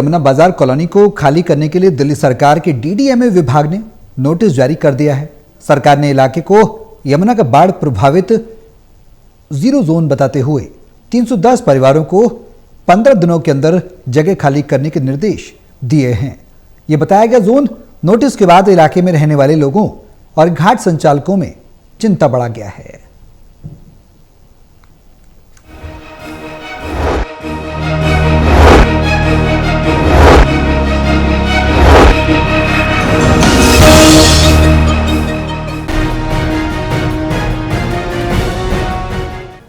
यमुना बाजार कॉलोनी को खाली करने के लिए दिल्ली सरकार के डीडीएमए विभाग ने नोटिस जारी कर दिया है। सरकार ने इलाके को यमुना का बाढ़ प्रभावित 0 जोन बताते हुए 310 परिवारों को 15 दिनों के अंदर जगह खाली करने के निर्देश दिए हैं। ये बताया गया जोन नोटिस के बाद इलाके में रहने वाले लोगों और घाट संचालकों में चिंता बढ़ा गया है।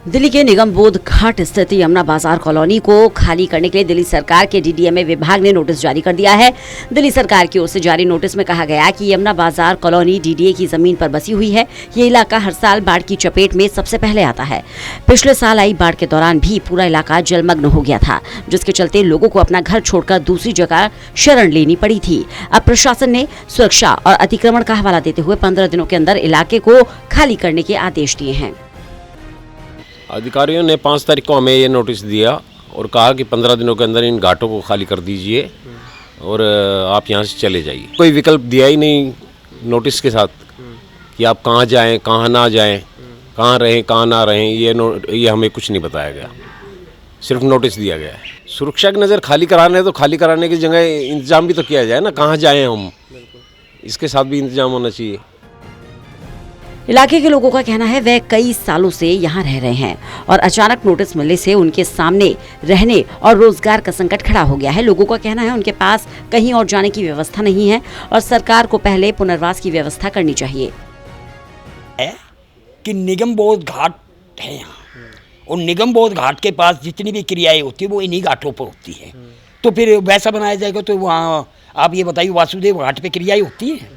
दिल्ली के निगम बोध घाट स्थित यमुना बाजार कॉलोनी को खाली करने के लिए दिल्ली सरकार के डीडीएमए विभाग ने नोटिस जारी कर दिया है। दिल्ली सरकार की ओर से जारी नोटिस में कहा गया कि यमुना बाजार कॉलोनी डीडीए की जमीन पर बसी हुई है। ये इलाका हर साल बाढ़ की चपेट में सबसे पहले आता है। पिछले साल आई बाढ़ के दौरान भी पूरा इलाका जलमग्न हो गया था, जिसके चलते लोगों को अपना घर छोड़कर दूसरी जगह शरण लेनी पड़ी थी। अब प्रशासन ने सुरक्षा और अतिक्रमण का हवाला देते हुए 15 दिनों के अंदर इलाके को खाली करने के आदेश दिए हैं। अधिकारियों ने 5 तारीख को हमें ये नोटिस दिया और कहा कि 15 दिनों के अंदर इन घाटों को खाली कर दीजिए और आप यहाँ से चले जाइए। कोई विकल्प दिया ही नहीं नोटिस के साथ कि आप कहाँ जाएं, कहाँ ना जाएं, कहाँ रहें, कहाँ ना रहें। ये हमें कुछ नहीं बताया गया, सिर्फ नोटिस दिया गया है। सुरक्षा की नज़र खाली कराने तो खाली कराने की जगह इंतजाम भी तो किया जाए ना, कहाँ जाएँ हम, इसके साथ भी इंतजाम होना चाहिए। इलाके के लोगों का कहना है वह कई सालों से यहाँ रह रहे हैं और अचानक नोटिस मिलने से उनके सामने रहने और रोजगार का संकट खड़ा हो गया है। लोगों का कहना है उनके पास कहीं और जाने की व्यवस्था नहीं है और सरकार को पहले पुनर्वास की व्यवस्था करनी चाहिए। कि निगम बोध घाट है यहाँ और निगम बोध घाट के पास जितनी भी क्रियाएं होती है वो इन्हीं घाटों पर होती है। तो फिर वैसा बनाया जाएगा तो वहाँ आप ये बताइए वासुदेव घाट पे क्रियाएं होती हैं?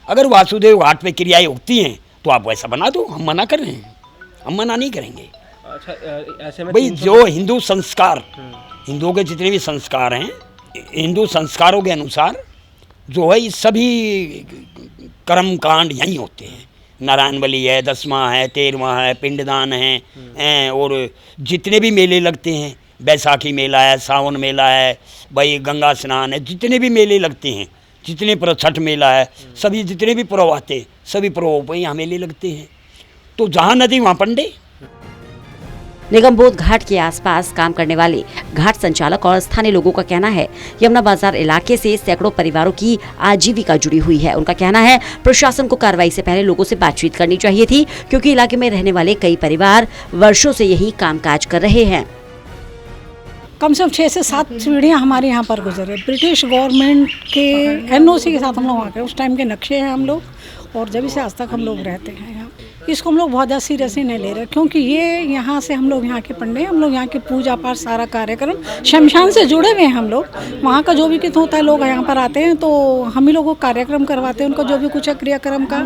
अगर वासुदेव घाट पे क्रियाएं होती हैं तो आप वैसा बना दो, हम मना कर रहे हैं, हम मना नहीं करेंगे। अच्छा, ऐसे में भाई जो हिंदू संस्कार, हिंदुओं के जितने भी संस्कार हैं, हिंदू संस्कारों के अनुसार जो है सभी कर्म कांड यहीं होते हैं। नारायण बलि है, 10वां है, 13वां है, पिंडदान है और जितने भी मेले लगते हैं, बैसाखी मेला है, सावन मेला है, भाई गंगा स्नान है, जितने भी मेले लगते हैं, जितने पर छठ मेला है, सभी जितने भी पर्व आते हैं, सभी पर्वों पर यहाँ मेले लगते हैं। तो जहाँ नदी वहाँ पंडे। निगम बोध घाट के आसपास काम करने वाले घाट संचालक और स्थानीय लोगों का कहना है यमुना बाजार इलाके से सैकड़ों परिवारों की आजीविका जुड़ी हुई है। उनका कहना है प्रशासन को कार्रवाई से पहले लोगों से बातचीत करनी चाहिए थी, क्योंकि इलाके में रहने वाले कई परिवार वर्षों से यही कामकाज कर रहे हैं। कम से कम 6 से 7 पीढ़ियाँ हमारे यहाँ पर गुजरे। ब्रिटिश गवर्नमेंट के एनओसी के साथ हम लोग वहाँ के उस टाइम के नक्शे हैं हम लोग, और जब से आज तक हम लोग रहते हैं यहाँ। इसको हम लोग बहुत ज़्यादा सीरियसली नहीं ले रहे, क्योंकि ये यहाँ से हम लोग यहाँ के पंडे, हम लोग यहाँ के पूजा पाठ सारा कार्यक्रम शमशान से जुड़े हुए हैं हम लोग। वहाँ का जो भी कित होता है लोग यहाँ पर आते हैं तो हम ही लोगों को कार्यक्रम करवाते हैं। उनका जो भी कुछ है क्रियाक्रम का,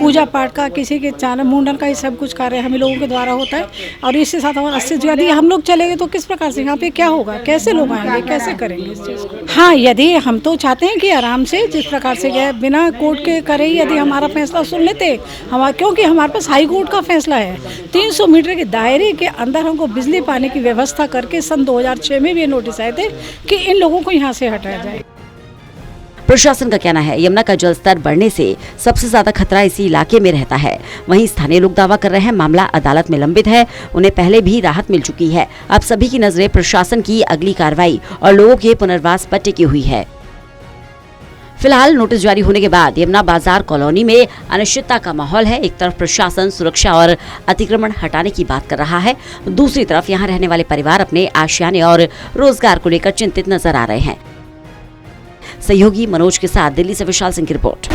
पूजा पाठ का, किसी के चारण मुंडन का, ये सब कुछ कार्य हम ही लोगों के द्वारा होता है। और इसके साथ हमारा अस्तित्व, यदि हम लोग चले गए तो किस प्रकार से यहाँ पे क्या होगा, कैसे लोग आएंगे, कैसे करेंगे इस चीज़ को। हाँ, यदि हम तो चाहते हैं कि आराम से जिस प्रकार से गए बिना कोर्ट के करे, यदि हमारा फैसला सुन लेते हमारा, क्योंकि हमारे पास हाई कोर्ट का फैसला है। 300 मीटर के दायरे के अंदर हमको बिजली पानी की व्यवस्था करके सन 2006 में भी नोटिस आए थे कि इन लोगों को यहाँ से हटाया जाए। प्रशासन का कहना है यमुना का जलस्तर बढ़ने से सबसे ज्यादा खतरा इसी इलाके में रहता है। वहीं स्थानीय लोग दावा कर रहे हैं मामला अदालत में लंबित है, उन्हें पहले भी राहत मिल चुकी है। अब सभी की नजरें प्रशासन की अगली कार्रवाई और लोगों के पुनर्वास पर टिकी हुई है। फिलहाल नोटिस जारी होने के बाद यमुना बाजार कॉलोनी में अनिश्चितता का माहौल है। एक तरफ प्रशासन सुरक्षा और अतिक्रमण हटाने की बात कर रहा है, दूसरी तरफ यहाँ रहने वाले परिवार अपने आशियाने और रोजगार को लेकर चिंतित नजर आ रहे हैं। सहयोगी मनोज के साथ दिल्ली से विशाल सिंह की रिपोर्ट।